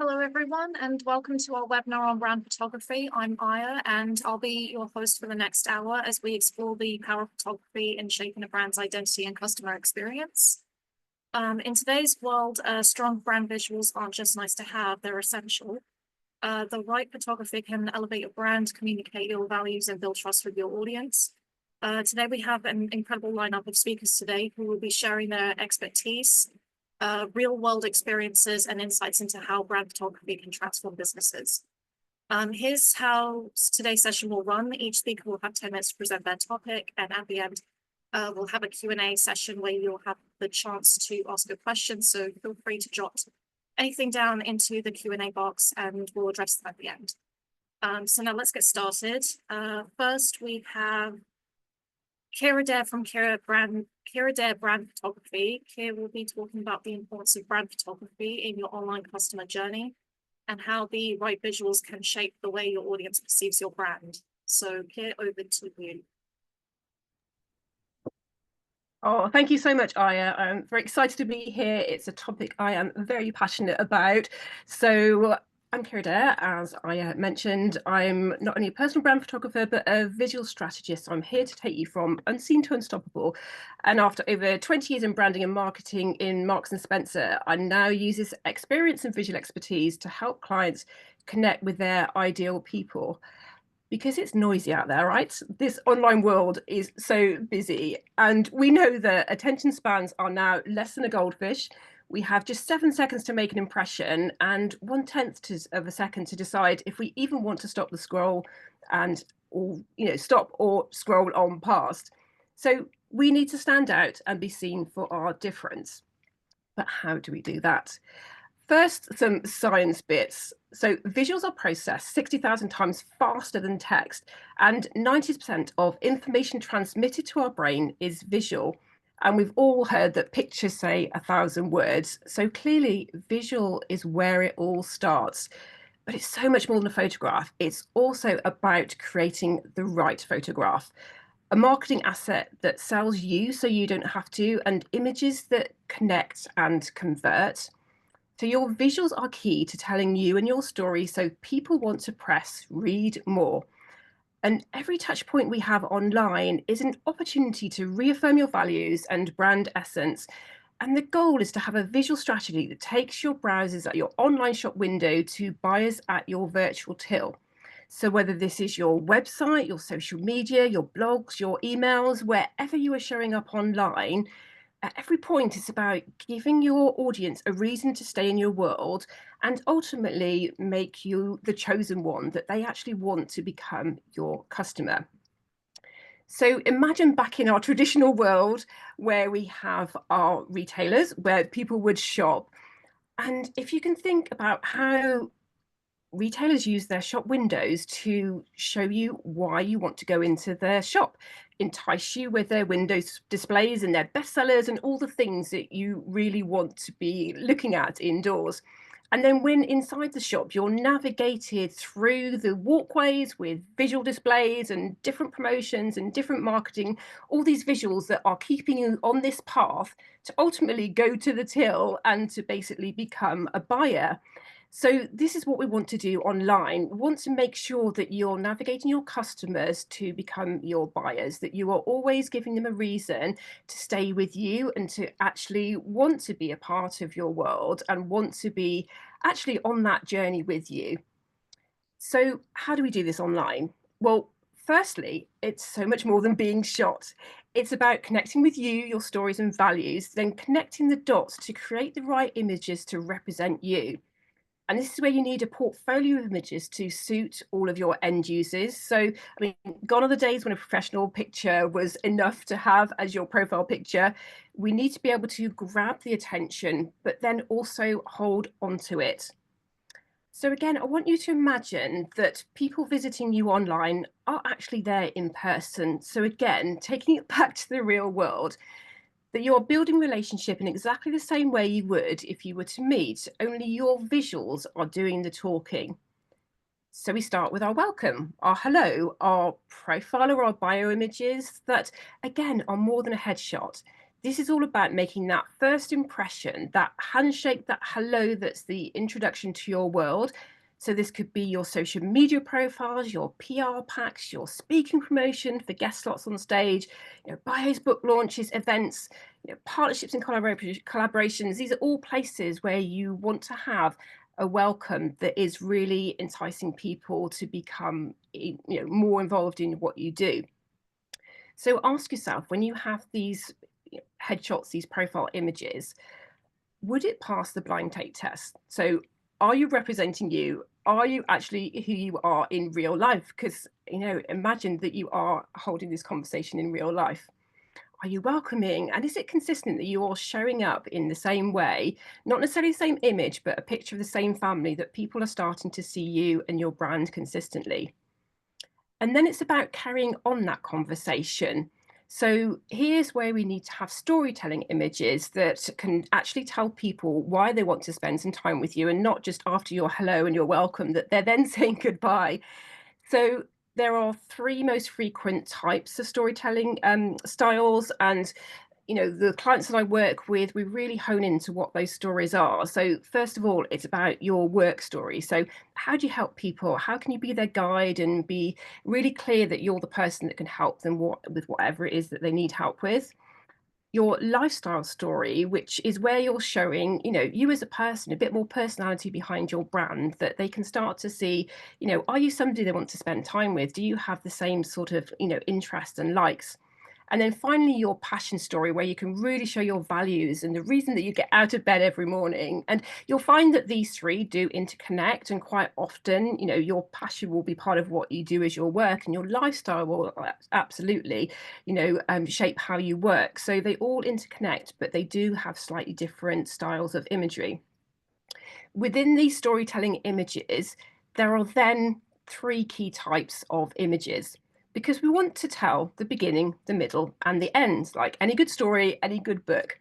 Hello, everyone, and welcome to our webinar on brand photography. I'm Aya, and I'll be your host for the next hour as we explore the power of photography in shaping a brand's identity and customer experience. In today's world, strong brand visuals aren't just nice to have, they're essential. The right photography can elevate your brand, communicate your values, and build trust with your audience. Today, we have an incredible lineup of speakers today who will be sharing their expertise, real-world experiences, and insights into how brand photography can transform businesses. Here's how today's session will run. Each speaker will have 10 minutes to present their topic, and at the end, we'll have a Q&A session where you'll have the chance to ask a question, so feel free to jot anything down into the Q&A box, and we'll address them at the end. So now let's get started. First, we have Adair from Adair Brand Photography. Kier will be talking about the importance of brand photography in your online customer journey and how the right visuals can shape the way your audience perceives your brand. So Kier, over to you. Oh, thank you so much, Aya. I'm very excited to be here. It's a topic I am very passionate about. So I'm Kier Adair, as Aya mentioned. I'm not only a personal brand photographer, but a visual strategist. I'm here to take you from unseen to unstoppable. And after over 20 years in branding and marketing in Marks & Spencer, I now use this experience and visual expertise to help clients connect with their ideal people. Because it's noisy out there, right? This online world is so busy, and we know that attention spans are now less than a goldfish. We have just 7 seconds to make an impression and 1/10 of a second to decide if we even want to stop the scroll and stop or scroll on past. So we need to stand out and be seen for our difference. But how do we do that? First, some science bits. So visuals are processed 60,000 times faster than text, and 90% of information transmitted to our brain is visual. And we've all heard that pictures say 1,000 words. So clearly, visual is where it all starts. But it's so much more than a photograph. It's also about creating the right photograph, a marketing asset that sells you so you don't have to, and images that connect and convert. So your visuals are key to telling you and your story, so people want to press read more. And every touch point we have online is an opportunity to reaffirm your values and brand essence. And the goal is to have a visual strategy that takes your browsers at your online shop window to buyers at your virtual till. So whether this is your website, your social media, your blogs, your emails, wherever you are showing up online, at every point, it's about giving your audience a reason to stay in your world and ultimately make you the chosen one that they actually want to become your customer. So imagine back in our traditional world where we have our retailers, where people would shop. And if you can think about how retailers use their shop windows to show you why you want to go into their shop, entice you with their windows displays and their bestsellers and all the things that you really want to be looking at indoors. And then when inside the shop, you're navigated through the walkways with visual displays and different promotions and different marketing, all these visuals that are keeping you on this path to ultimately go to the till and to basically become a buyer. So this is what we want to do online. We want to make sure that you're navigating your customers to become your buyers, that you are always giving them a reason to stay with you and to actually want to be a part of your world and want to be actually on that journey with you. So how do we do this online? Well, firstly, it's so much more than being shot. It's about connecting with you, your stories and values, then connecting the dots to create the right images to represent you. And this is where you need a portfolio of images to suit all of your end users. So, I mean, gone are the days when a professional picture was enough to have as your profile picture. We need to be able to grab the attention, but then also hold onto it. So again, I want you to imagine that people visiting you online are actually there in person. So again, taking it back to the real world, that you're building relationship in exactly the same way you would if you were to meet, only your visuals are doing the talking. So we start with our welcome, our hello, our profile or our bio images that, again, are more than a headshot. This is all about making that first impression, that handshake, that hello, that's the introduction to your world. So this could be your social media profiles, your PR packs, your speaking promotion for guest slots on stage, bios, book launches, events, partnerships and collaborations. These are all places where you want to have a welcome that is really enticing people to become more involved in what you do. So ask yourself, when you have these headshots, these profile images, would it pass the blind take test? So are you representing you? Are you actually who you are in real life? Because, imagine that you are holding this conversation in real life. Are you welcoming? And is it consistent that you are showing up in the same way, not necessarily the same image, but a picture of the same family, that people are starting to see you and your brand consistently? And then it's about carrying on that conversation. So here's where we need to have storytelling images that can actually tell people why they want to spend some time with you, and not just after your hello and your welcome that they're then saying goodbye. So there are three most frequent types of storytelling styles, and the clients that I work with, we really hone into what those stories are. So first of all, it's about your work story. So how do you help people? How can you be their guide and be really clear that you're the person that can help them with whatever it is that they need help with? Your lifestyle story, which is where you're showing, you as a person, a bit more personality behind your brand, that they can start to see, are you somebody they want to spend time with? Do you have the same sort of, interests and likes? And then finally, your passion story, where you can really show your values and the reason that you get out of bed every morning. And you'll find that these three do interconnect, and quite often, your passion will be part of what you do as your work, and your lifestyle will absolutely, shape how you work. So they all interconnect, but they do have slightly different styles of imagery. Within these storytelling images, there are then three key types of images, because we want to tell the beginning, the middle, and the end, like any good story, any good book.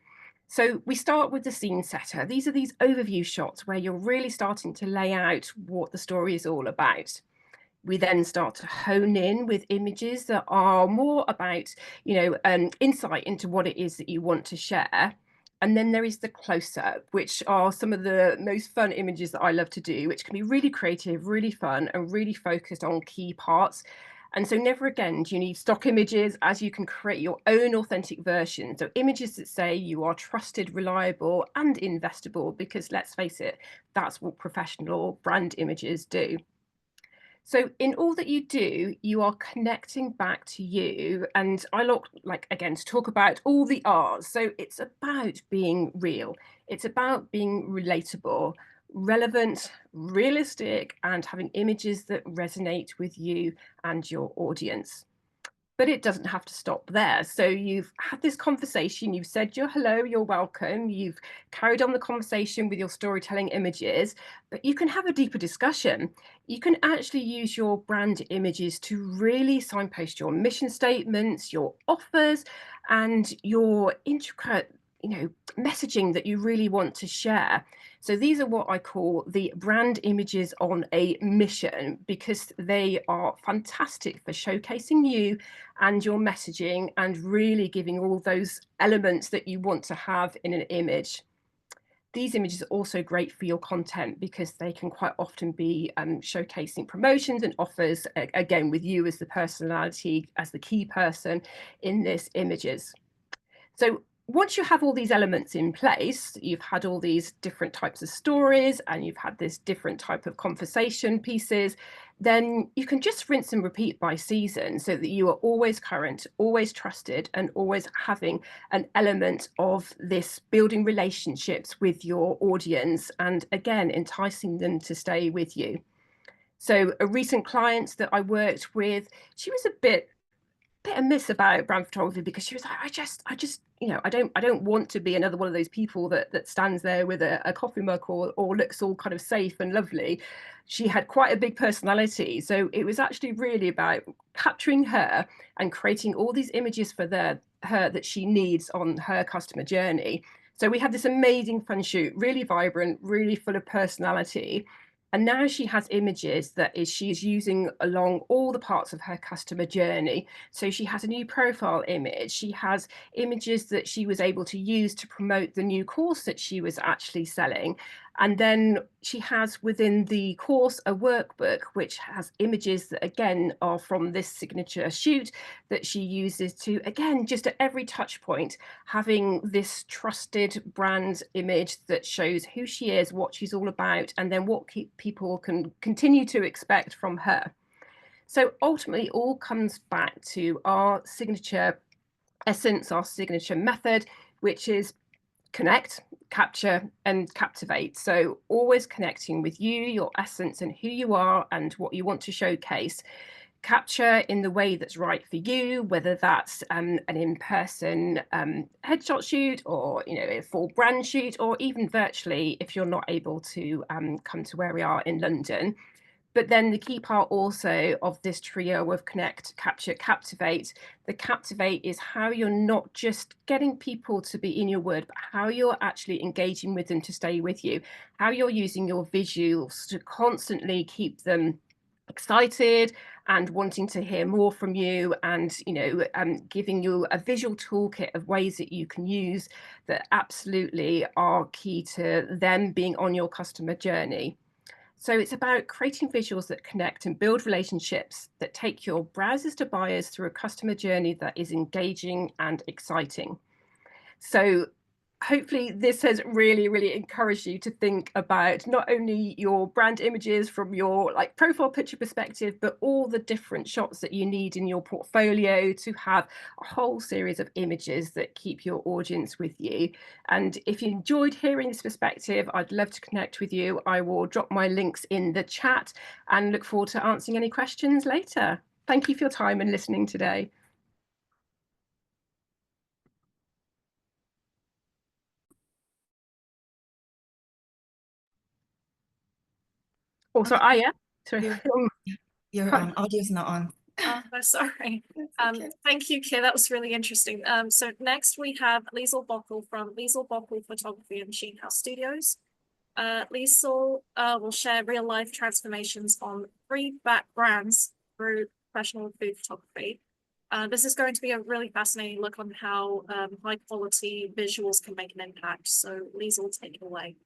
So we start with the scene setter. These are these overview shots where you're really starting to lay out what the story is all about. We then start to hone in with images that are more about, insight into what it is that you want to share. And then there is the close-up, which are some of the most fun images that I love to do, which can be really creative, really fun, and really focused on key parts. And so never again do you need stock images, as you can create your own authentic version. So images that say you are trusted, reliable, and investable, because let's face it, that's what professional brand images do. So in all that you do, you are connecting back to you. And I like, again, to talk about all the R's. So it's about being real. It's about being relatable, relevant, realistic, and having images that resonate with you and your audience. But it doesn't have to stop there. So you've had this conversation, you've said your hello, you're welcome, you've carried on the conversation with your storytelling images, but you can have a deeper discussion. You can actually use your brand images to really signpost your mission statements, your offers, and your intricate, messaging that you really want to share. So these are what I call the brand images on a mission, because they are fantastic for showcasing you and your messaging and really giving all those elements that you want to have in an image. These images are also great for your content, because they can quite often be showcasing promotions and offers, again, with you as the personality, as the key person in this images. So once you have all these elements in place, you've had all these different types of stories and you've had this different type of conversation pieces, then you can just rinse and repeat by season, so that you are always current, always trusted, and always having an element of this building relationships with your audience, and again, enticing them to stay with you. So a recent client that I worked with, she was a bit amiss about brand photography, because she was like, I just, I don't want to be another one of those people that stands there with a coffee mug or looks all kind of safe and lovely. She had quite a big personality. So it was actually really about capturing her and creating all these images for her that she needs on her customer journey. So we had this amazing fun shoot, really vibrant, really full of personality. And now she has images that she is using along all the parts of her customer journey. So she has a new profile image. She has images that she was able to use to promote the new course that she was actually selling. And then she has within the course a workbook, which has images that again are from this signature shoot that she uses to, again, just at every touch point, having this trusted brand image that shows who she is, what she's all about, and then what people can continue to expect from her. So ultimately, it all comes back to our signature essence, our signature method, which is connect, capture, and captivate. So always connecting with you, your essence, and who you are, and what you want to showcase. Capture in the way that's right for you, whether that's an in-person headshot shoot, or a full brand shoot, or even virtually if you're not able to come to where we are in London. But then the key part also of this trio of connect, capture, captivate, the captivate is how you're not just getting people to be in your word, but how you're actually engaging with them to stay with you, how you're using your visuals to constantly keep them excited and wanting to hear more from you, and giving you a visual toolkit of ways that you can use that absolutely are key to them being on your customer journey. So it's about creating visuals that connect and build relationships that take your browsers to buyers through a customer journey that is engaging and exciting. So hopefully this has really encouraged you to think about not only your brand images from your profile picture perspective, but all the different shots that you need in your portfolio to have a whole series of images that keep your audience with you. And if you enjoyed hearing this perspective, I'd love to connect with you. I will drop my links in the chat and look forward to answering any questions later. Thank you for your time and listening today. Oh, sorry, Aya. Sorry. Your audio's not on. Oh, no, sorry. Okay. Thank you, Kier. That was really interesting. So next we have Liesel Böckl from Liesel Böckl Photography and Sheen House Studios. Liesel will share real-life transformations on 3 brands through professional food photography. This is going to be a really fascinating look on how high-quality visuals can make an impact. So Liesel, take it away.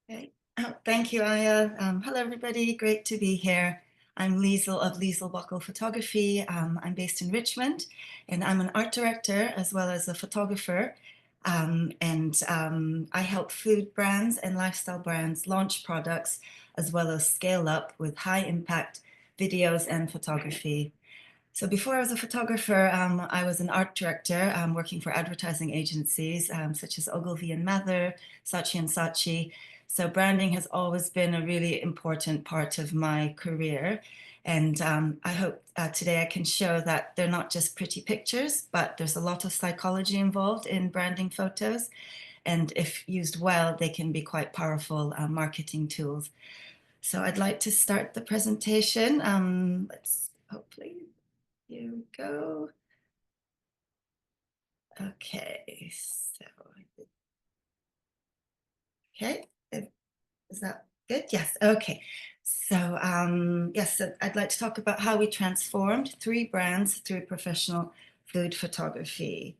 Okay. Oh, thank you, Aya. Hello, everybody. Great to be here. I'm Liesel of Liesel Böckl Photography. I'm based in Richmond, and I'm an art director as well as a photographer. I help food brands and lifestyle brands launch products as well as scale up with high impact videos and photography. So before I was a photographer, I was an art director working for advertising agencies such as Ogilvy and Mather, Saatchi and Saatchi. So branding has always been a really important part of my career. And I hope today I can show that they're not just pretty pictures, but there's a lot of psychology involved in branding photos. And if used well, they can be quite powerful marketing tools. So I'd like to start the presentation. Let's hopefully, here we go. Okay, so, okay. Is that good? Yes. Okay. So, yes, so I'd like to talk about how we transformed 3 brands through professional food photography.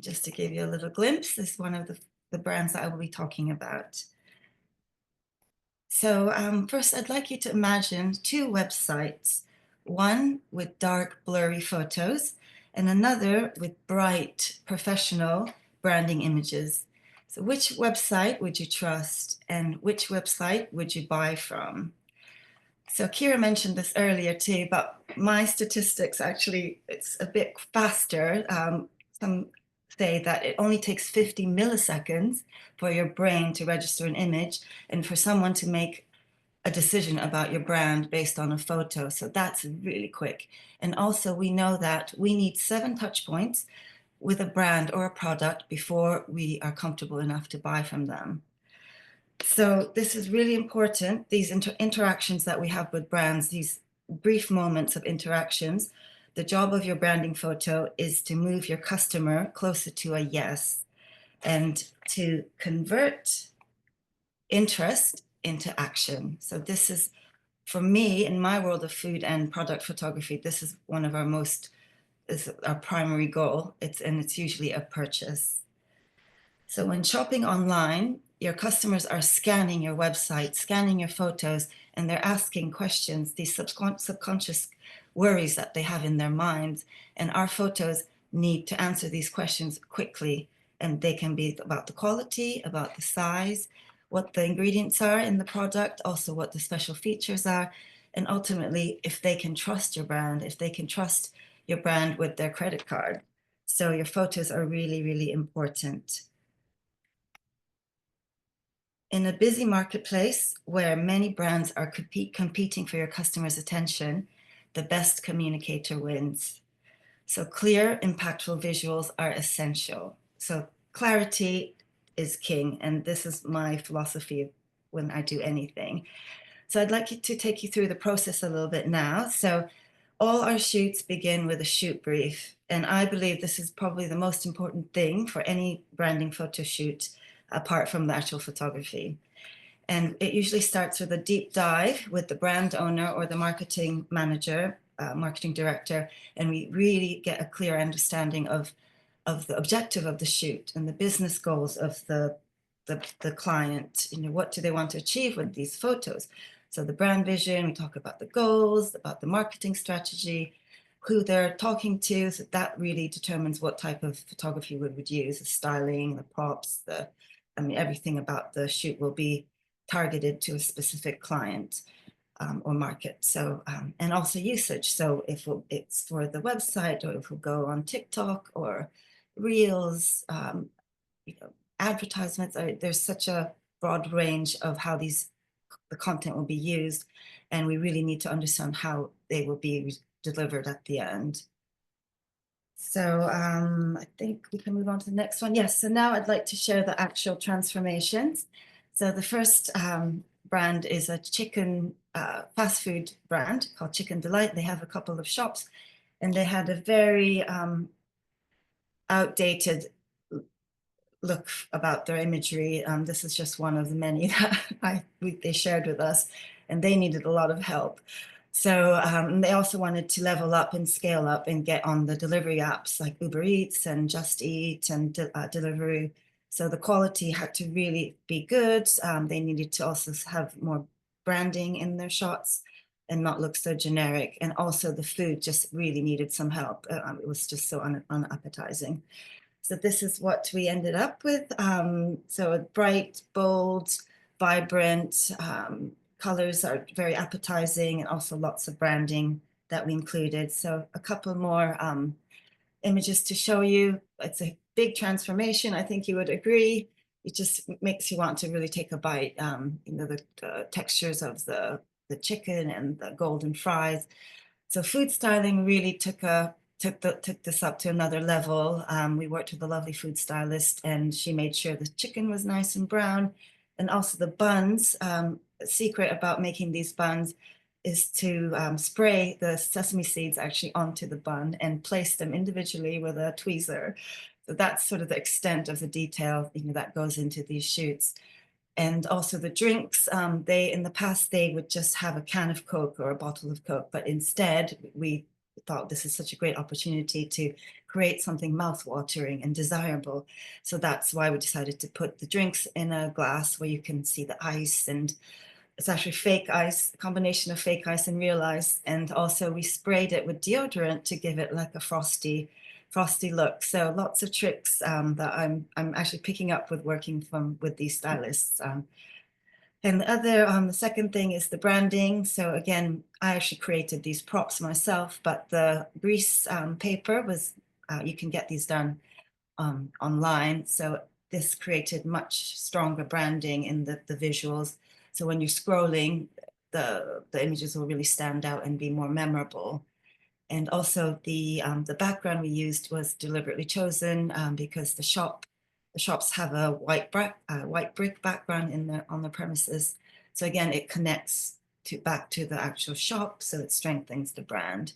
Just to give you a little glimpse, this is one of the brands that I will be talking about. So first, I'd like you to imagine 2 websites, one with dark, blurry photos, and another with bright, professional branding images. So which website would you trust, and which website would you buy from? So Kier mentioned this earlier too, but my statistics actually, it's a bit faster. Some say that it only takes 50 milliseconds for your brain to register an image and for someone to make a decision about your brand based on a photo. So that's really quick. And also we know that we need 7 touch points with a brand or a product before we are comfortable enough to buy from them. So this is really important, these interactions that we have with brands, these brief moments of interactions. The job of your branding photo is to move your customer closer to a yes and to convert interest into action. So this is, for me, in my world of food and product photography, this is one of our is our primary goal. It's usually a purchase. So when shopping online, your customers are scanning your website, scanning your photos, and they're asking questions, these subconscious worries that they have in their minds. And our photos need to answer these questions quickly. And they can be about the quality, about the size, what the ingredients are in the product, also what the special features are. And ultimately, if they can trust your brand, if they can trust your brand with their credit card. So your photos are really, really important. In a busy marketplace where many brands are competing for your customers' attention, the best communicator wins. So clear, impactful visuals are essential. So clarity is king, and this is my philosophy when I do anything. So I'd like to take you through the process a little bit now. So all our shoots begin with a shoot brief, and I believe this is probably the most important thing for any branding photo shoot, apart from the actual photography. And it usually starts with a deep dive with the brand owner or the marketing manager, marketing director, and we really get a clear understanding of the objective of the shoot and the business goals of the client. You know, what do they want to achieve with these photos? So the brand vision, we talk about the goals, about the marketing strategy, who they're talking to. So that really determines what type of photography we would use, the styling, the props, everything about the shoot will be targeted to a specific client or market. So, and also usage. So if it's for the website, or if we'll go on TikTok or Reels, advertisements, there's such a broad range of how the content will be used. And we really need to understand how they will be delivered at the end. So I think we can move on to the next one. Yes, so now I'd like to share the actual transformations. So the first brand is a chicken fast food brand called Chicken Delight. They have a couple of shops, and they had a very outdated look about their imagery. This is just one of the many that they shared with us, and they needed a lot of help. So they also wanted to level up and scale up and get on the delivery apps like Uber Eats and Just Eat and Deliveroo. So the quality had to really be good. They needed to also have more branding in their shots and not look so generic. And also the food just really needed some help. It was just so unappetizing. So this is what we ended up with. So bright, bold, vibrant, colors are very appetizing, and also lots of branding that we included. So a couple more images to show you. It's a big transformation. I think you would agree. It just makes you want to really take a bite. The textures of the chicken and the golden fries. So food styling really took this up to another level. We worked with a lovely food stylist, and she made sure the chicken was nice and brown, and also the buns. The secret about making these buns is to spray the sesame seeds actually onto the bun and place them individually with a tweezer. So that's sort of the extent of the detail, that goes into these shoots. And also the drinks, in the past, they would just have a can of Coke or a bottle of Coke, but instead we thought this is such a great opportunity to create something mouth-watering and desirable. So that's why we decided to put the drinks in a glass where you can see the ice, and it's actually fake ice, a combination of fake ice and real ice. And also we sprayed it with deodorant to give it like a frosty look. So lots of tricks that I'm actually picking up with working with these stylists. And the second thing is the branding. So again, I actually created these props myself, but the grease paper was, you can get these done online. So this created much stronger branding in the visuals. So when you're scrolling, the images will really stand out and be more memorable. And also the background we used was deliberately chosen because the shops have a white brick background on the premises. So again, it connects back to the actual shop, so it strengthens the brand.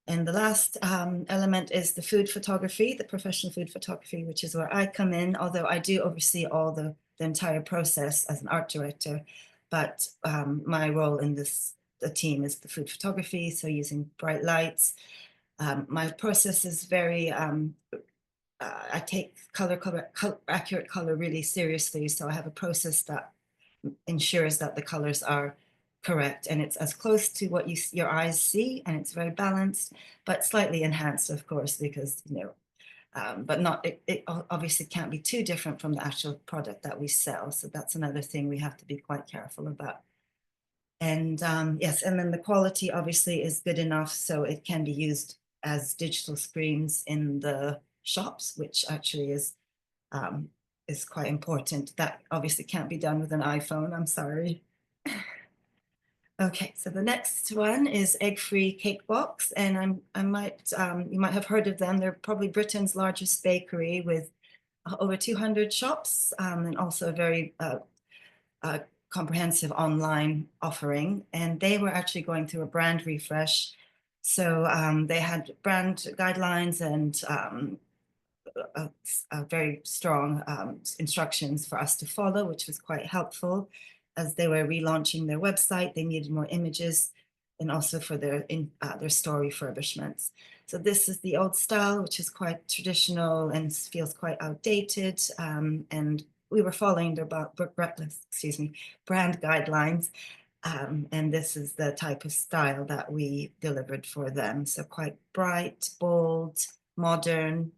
And the last element is the food photography, the professional food photography, which is where I come in, although I do oversee all the the entire process as an art director. But my role in the team is the food photography, so using bright lights. My process is very, I take accurate color really seriously. So I have a process that ensures that the colors are correct and it's as close to what your eyes see, and it's very balanced, but slightly enhanced, of course, because, you know, but not, it obviously can't be too different from the actual product that we sell. So that's another thing we have to be quite careful about. And yes, and then the quality obviously is good enough so it can be used as digital screens in the shops, which actually is quite important. That obviously can't be done with an iPhone, I'm sorry. Okay, so the next one is egg-free cake box, and you might have heard of them. They're probably Britain's largest bakery with over 200 shops, and also a very comprehensive online offering. And they were actually going through a brand refresh. So they had brand guidelines and very strong instructions for us to follow, which was quite helpful. As they were relaunching their website, they needed more images, and also for their store refurbishments. So this is the old style, which is quite traditional and feels quite outdated. And we were following their brand guidelines. And this is the type of style that we delivered for them. So quite bright, bold, modern.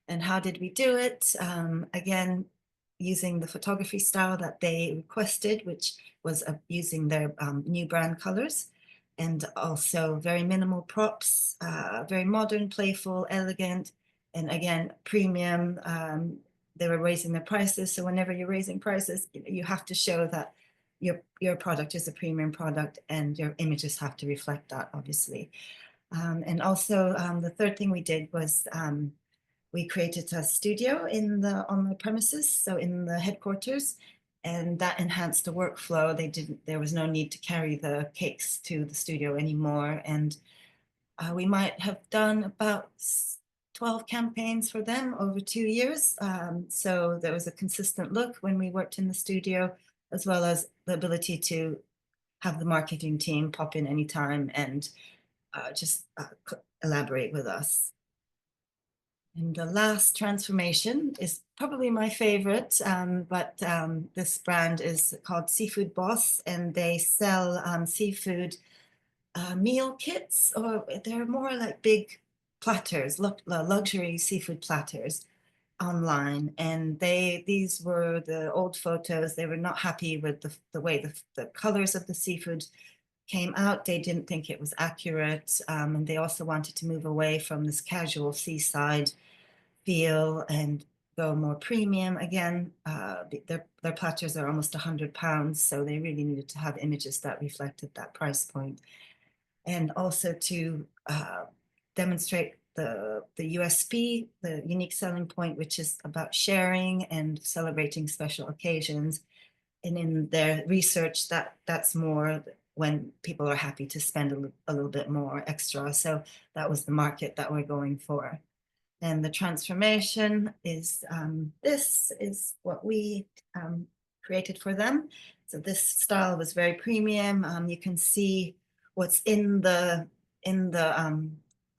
And how did we do it? Again, using the photography style that they requested, which was using their new brand colors, and also very minimal props, very modern, playful, elegant, and again, premium. They were raising their prices. So whenever you're raising prices, you have to show that your product is a premium product, and your images have to reflect that, obviously. And also the third thing we did was we created a studio on the premises, so in the headquarters, and that enhanced the workflow. There was no need to carry the cakes to the studio anymore. And we might have done about 12 campaigns for them over 2 years. So there was a consistent look when we worked in the studio, as well as the ability to have the marketing team pop in anytime and just elaborate with us. And the last transformation is probably my favorite, but this brand is called Seafood Boss, and they sell seafood meal kits, or they're more like big platters, luxury seafood platters online. And these were the old photos. They were not happy with the way the colors of the seafood came out. They didn't think it was accurate, and they also wanted to move away from this casual seaside feel and go more premium. Again, their platters are almost £100, so they really needed to have images that reflected that price point. And also to demonstrate the USP, the unique selling point, which is about sharing and celebrating special occasions. And in their research, that's more when people are happy to spend a little bit more extra. So that was the market that we're going for. And the transformation is, this is what we created for them. So this style was very premium. You can see what's in the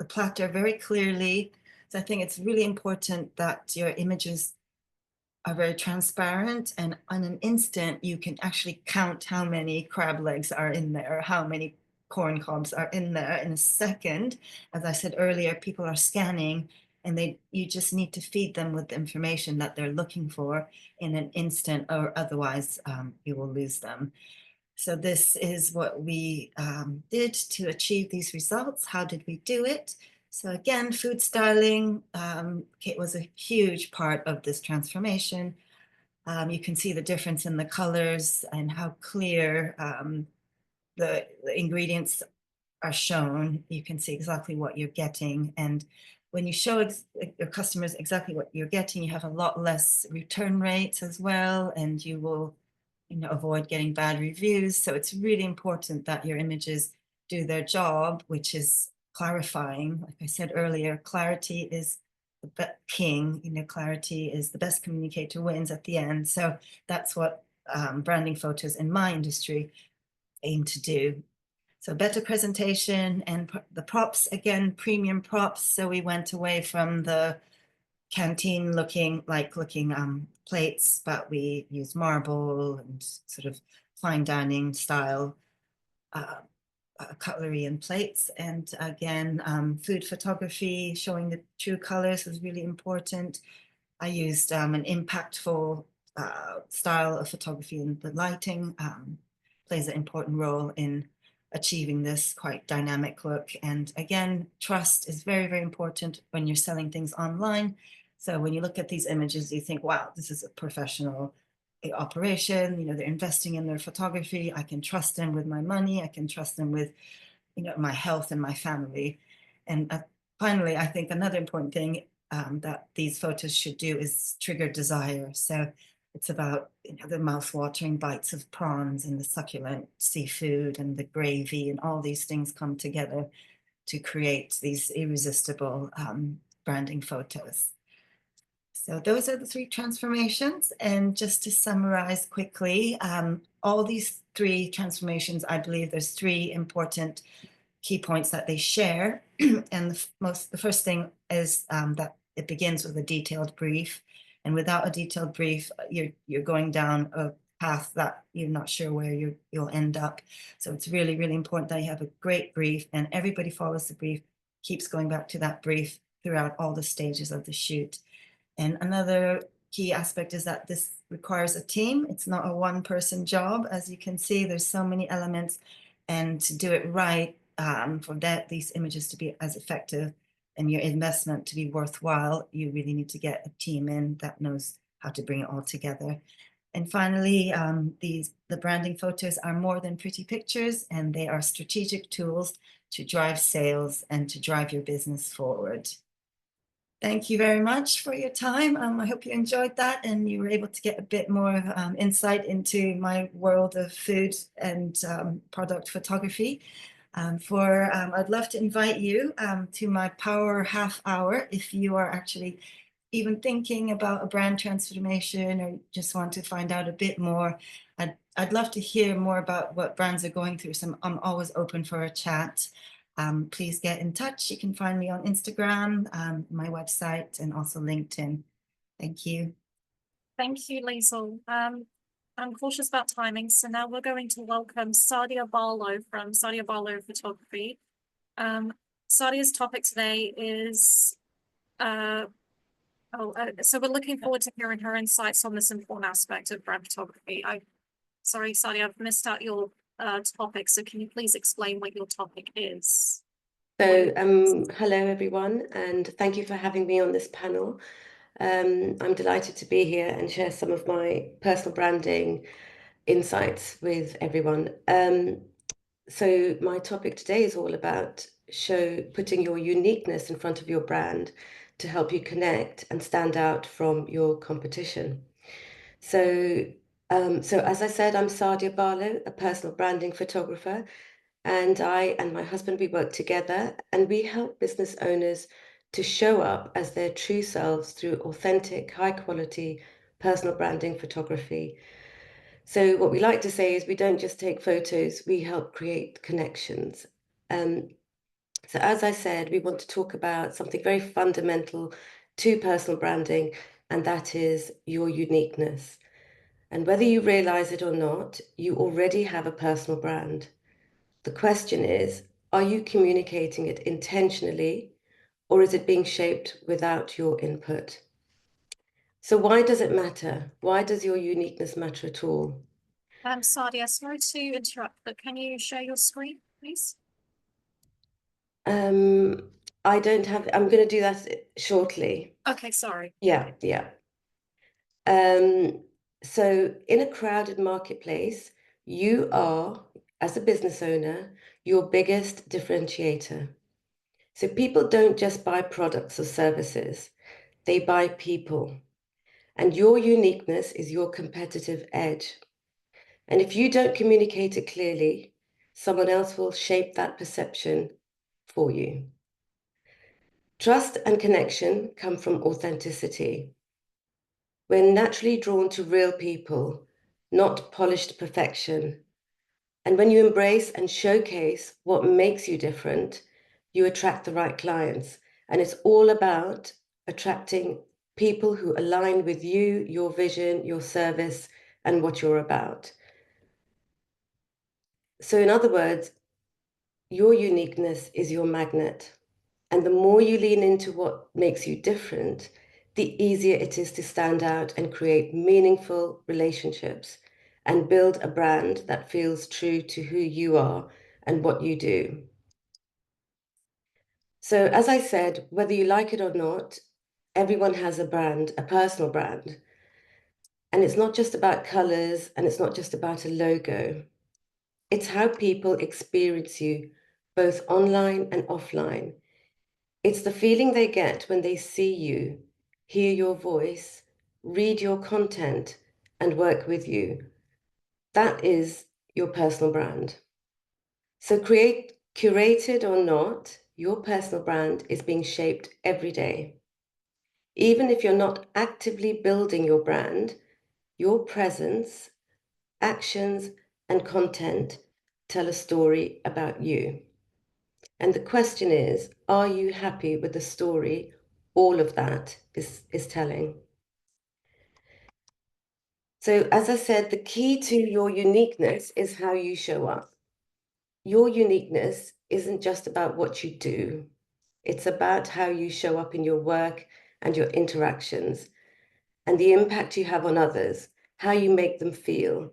platter very clearly. So I think it's really important that your images are very transparent, and on an instant you can actually count how many crab legs are in there, how many corn cobs are in there in a second. As I said earlier, people are scanning, and you just need to feed them with the information that they're looking for in an instant, or otherwise you will lose them. So this is what we did to achieve these results. How did we do it? So again, food styling it was a huge part of this transformation. You can see the difference in the colors and how clear the ingredients are shown. You can see exactly what you're getting. And when you show your customers exactly what you're getting, you have a lot less return rates as well, and you will avoid getting bad reviews. So it's really important that your images do their job, which is clarifying. Like I said earlier, clarity is king, clarity is the best communicator wins at the end. So that's what branding photos in my industry aim to do. So better presentation and the props, again, premium props. So we went away from the canteen looking plates, but we used marble and sort of fine dining style cutlery and plates. And again, food photography, showing the true colors was really important. I used an impactful style of photography, and the lighting plays an important role in achieving this quite dynamic look. And again, trust is very, very important when you're selling things online. So when you look at these images, you think, wow, this is a professional operation. They're investing in their photography. I can trust them with my money. I can trust them with, my health and my family. And finally, I think another important thing that these photos should do is trigger desire. So it's about the mouth-watering bites of prawns and the succulent seafood and the gravy, and all these things come together to create these irresistible branding photos. So those are the 3 transformations. And just to summarize quickly, all these 3 transformations, I believe there's 3 important key points that they share. And the first thing is that it begins with a detailed brief. And without a detailed brief, you're going down a path that you're not sure where you'll end up. So it's really, really important that you have a great brief, and everybody follows the brief, keeps going back to that brief throughout all the stages of the shoot. And another key aspect is that this requires a team. It's not a one-person job. As you can see, there's so many elements, and to do it right, for these images to be as effective and your investment to be worthwhile, you really need to get a team in that knows how to bring it all together. And finally, the branding photos are more than pretty pictures, and they are strategic tools to drive sales and to drive your business forward. Thank you very much for your time. I hope you enjoyed that and you were able to get a bit more insight into my world of food and product photography. I'd love to invite you to my Power Half Hour if you are actually even thinking about a brand transformation or just want to find out a bit more. I'd love to hear more about what brands are going through, so I'm always open for a chat. Please get in touch. You can find me on Instagram, my website, and also LinkedIn. Thank you. Thank you, Liesel. I'm cautious about timing, so now we're going to welcome Sadia Barlow from Sadia Barlow Photography. Sadia's topic today is, so we're looking forward to hearing her insights on this important aspect of brand photography. Sorry, Sadia, I've missed out your topic, so can you please explain what your topic is? So, hello everyone, and thank you for having me on this panel. I'm delighted to be here and share some of my personal branding insights with everyone. So my topic today is all about putting your uniqueness in front of your brand to help you connect and stand out from your competition. So as I said, I'm Sadia Barlow, a personal branding photographer, and I and my husband, we work together and we help business owners to show up as their true selves through authentic, high quality personal branding photography. So what we like to say is we don't just take photos, we help create connections. So as I said, we want to talk about something very fundamental to personal branding, and that is your uniqueness. And whether you realize it or not, you already have a personal brand. The question is, are you communicating it intentionally, or is it being shaped without your input? So why does it matter? Why does your uniqueness matter at all? Sadia, sorry to interrupt, but can you share your screen, please? I don't have, I'm going to do that shortly. Okay, sorry. Yeah. So in a crowded marketplace, you are, as a business owner, your biggest differentiator. So people don't just buy products or services, they buy people. And your uniqueness is your competitive edge. And if you don't communicate it clearly, someone else will shape that perception for you. Trust and connection come from authenticity. We're naturally drawn to real people, not polished perfection. And when you embrace and showcase what makes you different, you attract the right clients. And it's all about attracting people who align with you, your vision, your service, and what you're about. So in other words, your uniqueness is your magnet. And the more you lean into what makes you different, the easier it is to stand out and create meaningful relationships and build a brand that feels true to who you are and what you do. So as I said, whether you like it or not, everyone has a brand, a personal brand. And it's not just about colors and it's not just about a logo. It's how people experience you, both online and offline. It's the feeling they get when they see you, hear your voice, read your content, and work with you. That is your personal brand. So curated or not, your personal brand is being shaped every day. Even if you're not actively building your brand, your presence, actions, and content tell a story about you. And the question is, are you happy with the story all of that is telling? So as I said, the key to your uniqueness is how you show up. Your uniqueness isn't just about what you do. It's about how you show up in your work and your interactions and the impact you have on others, how you make them feel.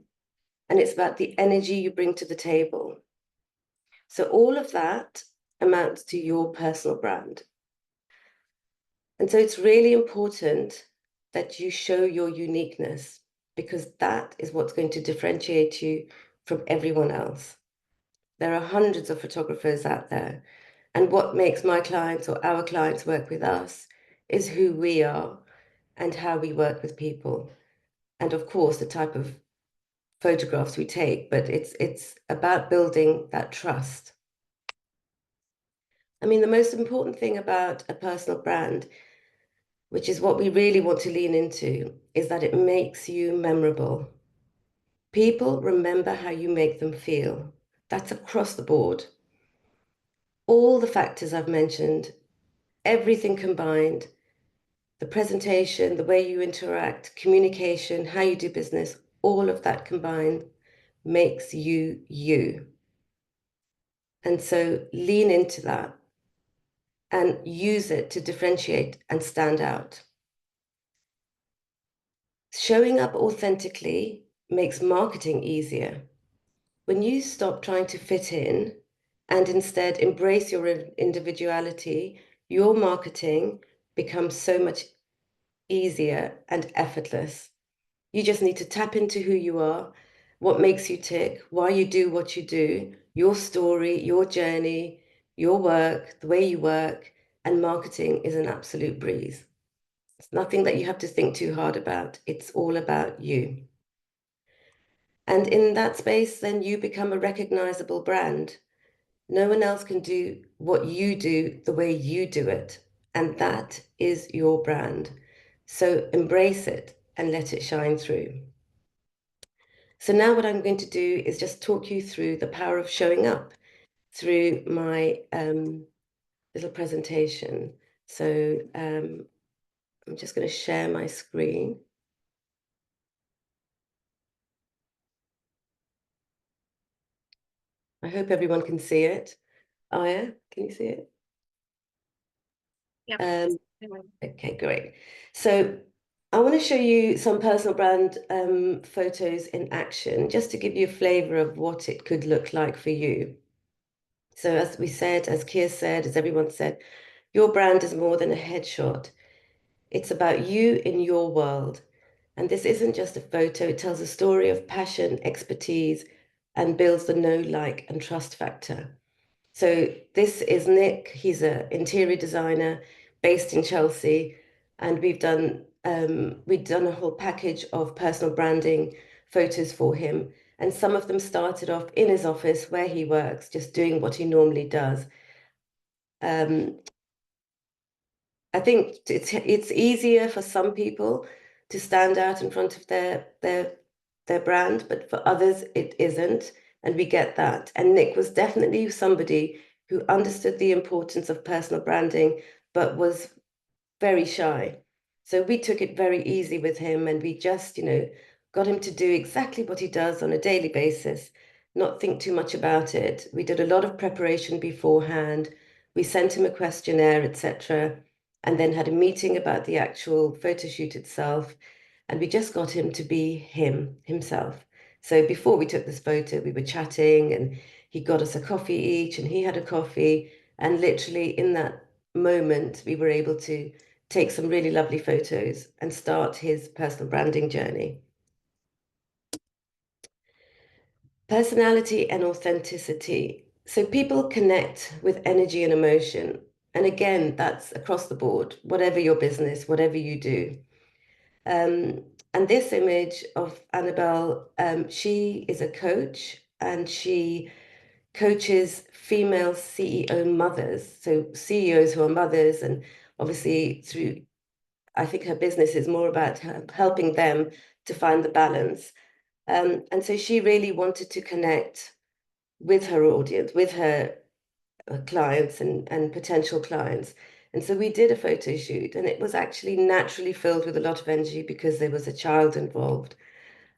And it's about the energy you bring to the table. So all of that amounts to your personal brand. And so it's really important that you show your uniqueness because that is what's going to differentiate you from everyone else. There are hundreds of photographers out there. And what makes my clients or our clients work with us is who we are and how we work with people. And of course, the type of photographs we take, but it's about building that trust. I mean, the most important thing about a personal brand, which is what we really want to lean into, is that it makes you memorable. People remember how you make them feel. That's across the board. All the factors I've mentioned, everything combined, the presentation, the way you interact, communication, how you do business, all of that combined makes you you. And so lean into that and use it to differentiate and stand out. Showing up authentically makes marketing easier. When you stop trying to fit in and instead embrace your individuality, your marketing becomes so much easier and effortless. You just need to tap into who you are, what makes you tick, why you do what you do, your story, your journey, your work, the way you work, and marketing is an absolute breeze. It's nothing that you have to think too hard about. It's all about you. And in that space, then you become a recognizable brand. No one else can do what you do the way you do it. And that is your brand. So embrace it and let it shine through. So now what I'm going to do is just talk you through the power of showing up through my little presentation. So I'm just going to share my screen. I hope everyone can see it. Aya, can you see it? Yeah. Okay, great. So I want to show you some personal brand photos in action, just to give you a flavor of what it could look like for you. So as we said, as Kier said, as everyone said, your brand is more than a headshot. It's about you in your world. And this isn't just a photo, it tells a story of passion, expertise, and builds the know, like, and trust factor. So this is Nick. He's an interior designer based in Chelsea, and we've done a whole package of personal branding photos for him. And some of them started off in his office where he works, just doing what he normally does. I think it's easier for some people to stand out in front of their brand, but for others it isn't, and we get that. And Nick was definitely somebody who understood the importance of personal branding, but was very shy. So we took it very easy with him, and we just, got him to do exactly what he does on a daily basis, not think too much about it. We did a lot of preparation beforehand. We sent him a questionnaire, etc., and then had a meeting about the actual photo shoot itself. And we just got him to be himself. So before we took this photo, we were chatting, and he got us a coffee each, and he had a coffee. And literally in that moment, we were able to take some really lovely photos and start his personal branding journey. Personality and authenticity. So people connect with energy and emotion. And again, that's across the board, whatever your business, whatever you do. And this image of Annabelle, she is a coach, and she coaches female CEO mothers, so CEOs who are mothers, and obviously through, I think her business is more about helping them to find the balance. And so she really wanted to connect with her audience, with her clients and potential clients. And so we did a photo shoot, and it was actually naturally filled with a lot of energy because there was a child involved.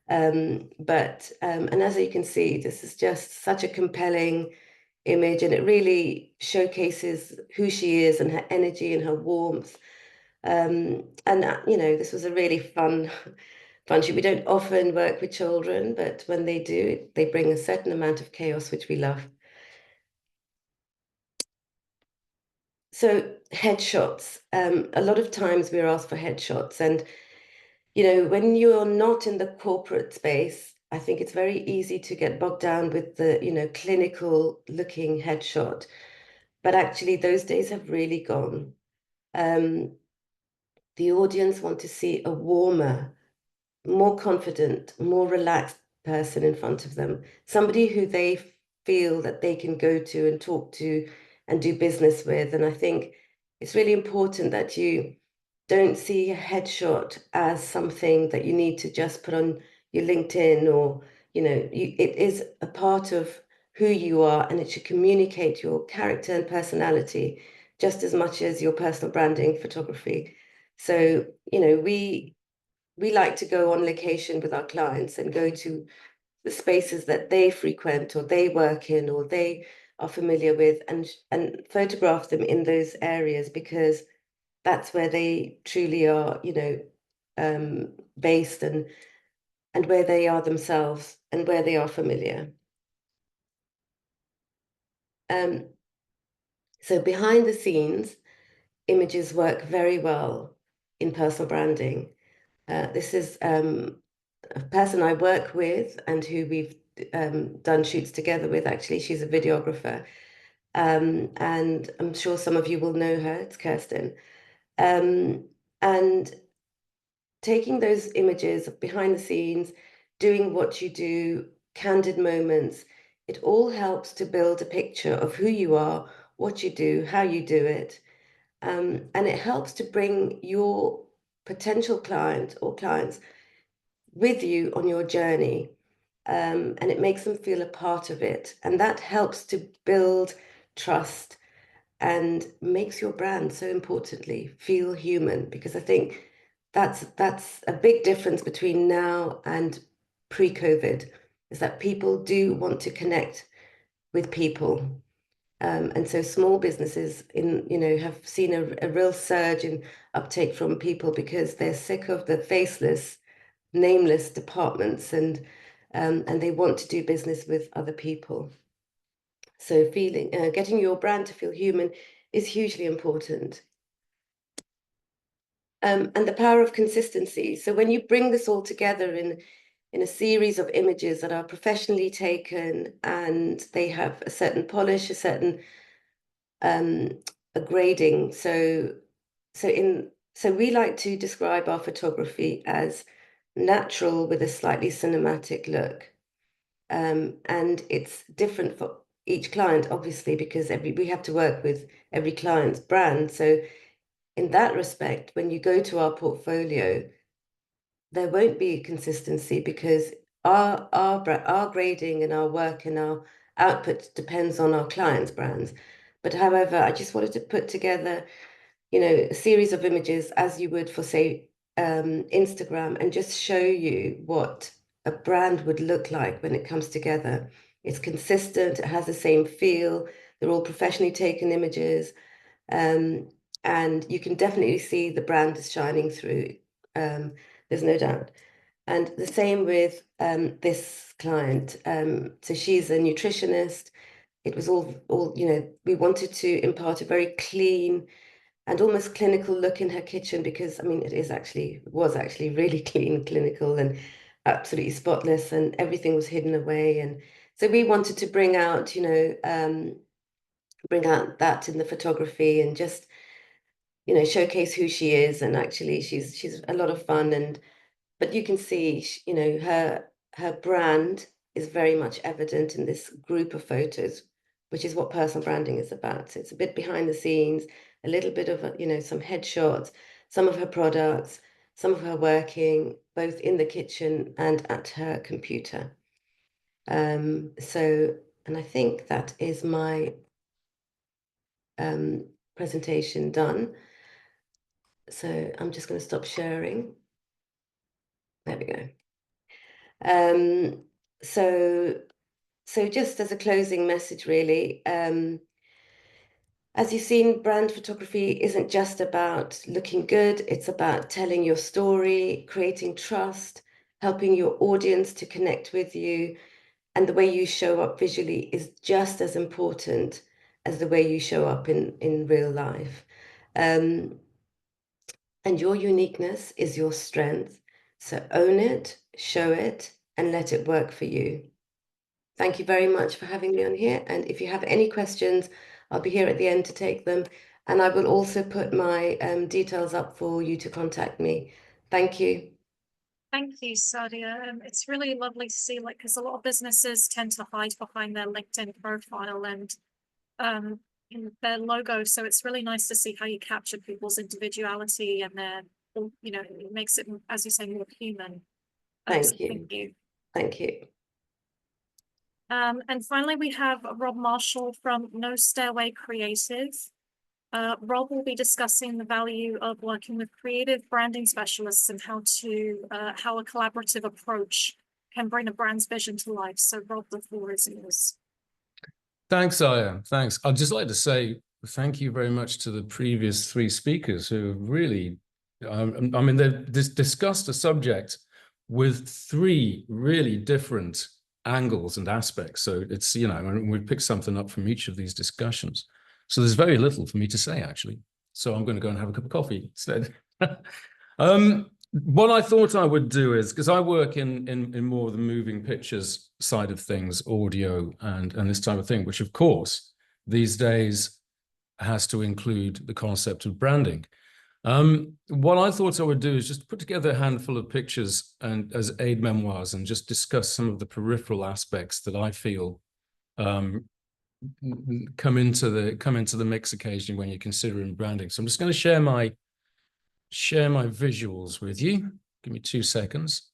And as you can see, this is just such a compelling image, and it really showcases who she is and her energy and her warmth. This was a really fun shoot. We don't often work with children, but when they do, they bring a certain amount of chaos, which we love. So headshots, a lot of times we're asked for headshots, and when you're not in the corporate space, I think it's very easy to get bogged down with the clinical looking headshot, but actually those days have really gone. The audience want to see a warmer, more confident, more relaxed person in front of them, somebody who they feel that they can go to and talk to and do business with. And I think it's really important that you don't see a headshot as something that you need to just put on your LinkedIn, or, it is a part of who you are, and it should communicate your character and personality just as much as your personal branding photography. So, we like to go on location with our clients and go to the spaces that they frequent or they work in or they are familiar with, and photograph them in those areas, because that's where they truly are, based, and where they are themselves and where they are familiar. So behind the scenes, images work very well in personal branding. This is a person I work with and who we've done shoots together with. Actually, she's a videographer, and I'm sure some of you will know her. It's Kirsten. And taking those images of behind the scenes, doing what you do, candid moments, it all helps to build a picture of who you are, what you do, how you do it. And it helps to bring your potential client or clients with you on your journey. And it makes them feel a part of it. And that helps to build trust and makes your brand, so importantly, feel human, because I think that's a big difference between now and pre-COVID, is that people do want to connect with people. And so small businesses have seen a real surge in uptake from people because they're sick of the faceless, nameless departments, and they want to do business with other people. So getting your brand to feel human is hugely important. And the power of consistency. So when you bring this all together in a series of images that are professionally taken, and they have a certain polish, a certain a grading. So we like to describe our photography as natural with a slightly cinematic look. And it's different for each client, obviously, because we have to work with every client's brand. So in that respect, when you go to our portfolio, there won't be consistency because our grading and our work and our output depends on our clients' brands. But however, I just wanted to put together, a series of images as you would for, say, Instagram, and just show you what a brand would look like when it comes together. It's consistent, it has the same feel, they're all professionally taken images, and you can definitely see the brand is shining through. There's no doubt. And the same with this client. So she's a nutritionist. It was all, we wanted to impart a very clean and almost clinical look in her kitchen, because I mean, it was actually really clean, clinical, and absolutely spotless, and everything was hidden away. And so we wanted to bring out that in the photography, and just showcase who she is. And actually she's a lot of fun, but you can see her brand is very much evident in this group of photos, which is what personal branding is about. So it's a bit behind the scenes, a little bit of some headshots, some of her products, some of her working both in the kitchen and at her computer. And I think that is my presentation done. So I'm just going to stop sharing. There we go. So just as a closing message, really, as you've seen, brand photography isn't just about looking good. It's about telling your story, creating trust, helping your audience to connect with you. And the way you show up visually is just as important as the way you show up in real life. And your uniqueness is your strength. So own it, show it, and let it work for you. Thank you very much for having me on here. And if you have any questions, I'll be here at the end to take them. And I will also put my details up for you to contact me. Thank you. Thank you, Sadia. It's really lovely to see, because a lot of businesses tend to hide behind their LinkedIn profile and in their logo. So it's really nice to see how you capture people's individuality and their, it makes it, as you say, more human. Thank you. Thank you. Thank you. And finally, we have Rob Marshall from Nostairway Creative. Rob will be discussing the value of working with creative branding specialists and how a collaborative approach can bring a brand's vision to life. So Rob, the floor is yours. Thanks, Aya. Thanks. I'd just like to say thank you very much to the previous three speakers who really, they've discussed a subject with three really different angles and aspects. So it's, we've picked something up from each of these discussions. So there's very little for me to say, actually. So I'm going to go and have a cup of coffee instead. What I thought I would do is, because I work in more of the moving pictures side of things, audio and this type of thing, which of course these days has to include the concept of branding. What I thought I would do is just put together a handful of pictures and as aid memoirs and just discuss some of the peripheral aspects that I feel come into the mix occasionally when you're considering branding. So I'm just going to share my visuals with you. Give me 2 seconds.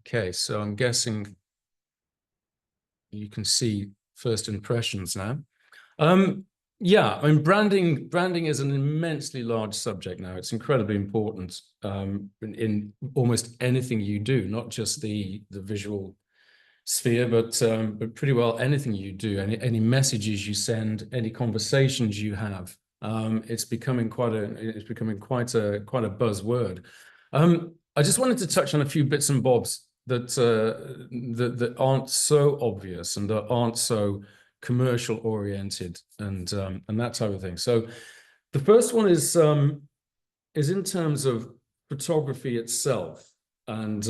Okay, so I'm guessing you can see first impressions now. Yeah, I mean, branding is an immensely large subject now. It's incredibly important in almost anything you do, not just the visual sphere, but pretty well anything you do, any messages you send, any conversations you have. It's becoming quite a buzzword. I just wanted to touch on a few bits and bobs that aren't so obvious and that aren't so commercial oriented and that type of thing. So the first one is in terms of photography itself and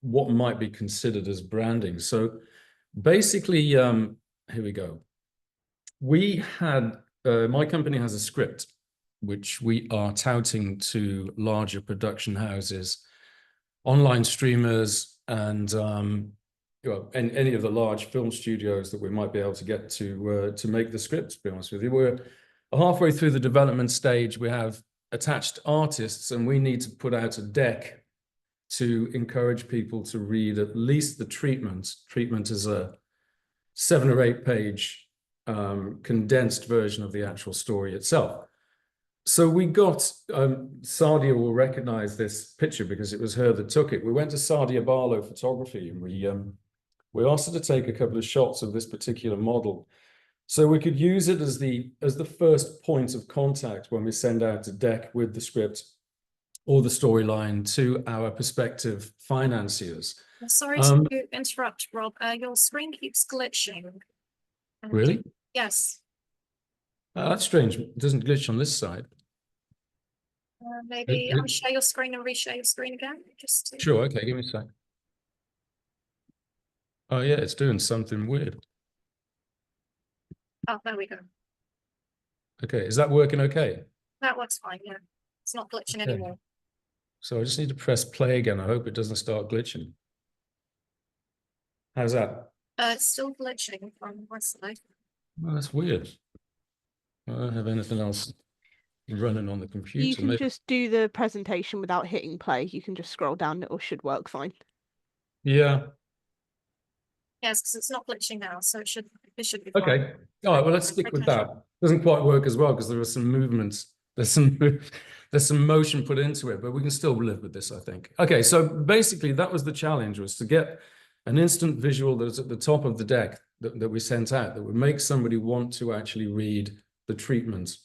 what might be considered as branding. So basically, here we go. We had my company has a script which we are touting to larger production houses, online streamers, and any of the large film studios that we might be able to get to make the script, to be honest with you. We're halfway through the development stage. We have attached artists, and we need to put out a deck to encourage people to read at least the treatment. Treatment is a 7 or 8 page condensed version of the actual story itself. So we got, Sadia will recognize this picture because it was her that took it. We went to Sadia Barlow Photography, and we asked her to take a couple of shots of this particular model, so we could use it as the first point of contact when we send out a deck with the script or the storyline to our prospective financiers. Sorry to interrupt, Rob. Your screen keeps glitching. Really? Yes. That's strange. It doesn't glitch on this side. Maybe unshare your screen and reshare your screen again. Sure. Okay. Give me a sec. Oh yeah, it's doing something weird. Oh, there we go. Okay. Is that working okay? That works fine. Yeah, it's not glitching anymore. So I just need to press play again. I hope it doesn't start glitching. How's that? It's still glitching from my side. Well, that's weird. I don't have anything else running on the computer. You can just do the presentation without hitting play. You can just scroll down. It all should work fine. Yeah. Yes, because it's not glitching now, so it should be fine. Okay. All right. Well, let's stick with that. Doesn't quite work as well because there are some movements. There's some motion put into it, but we can still live with this, I think. Okay. So basically, that was the challenge: was to get an instant visual that's at the top of the deck that we sent out that would make somebody want to actually read the treatment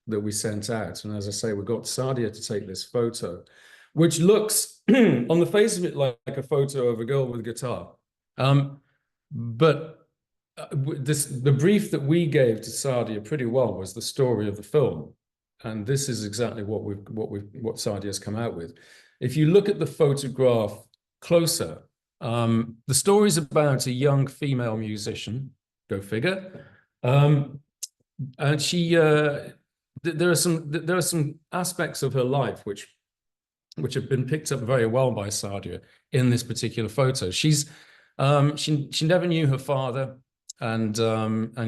that we sent out. And as I say, we got Sadia to take this photo, which looks on the face of it like a photo of a girl with a guitar. But the brief that we gave to Sadia pretty well was the story of the film, and this is exactly what Sadia's come out with. If you look at the photograph closer, the story's about a young female musician. Go figure. And she, there are some aspects of her life which have been picked up very well by Sadia in this particular photo. She never knew her father, and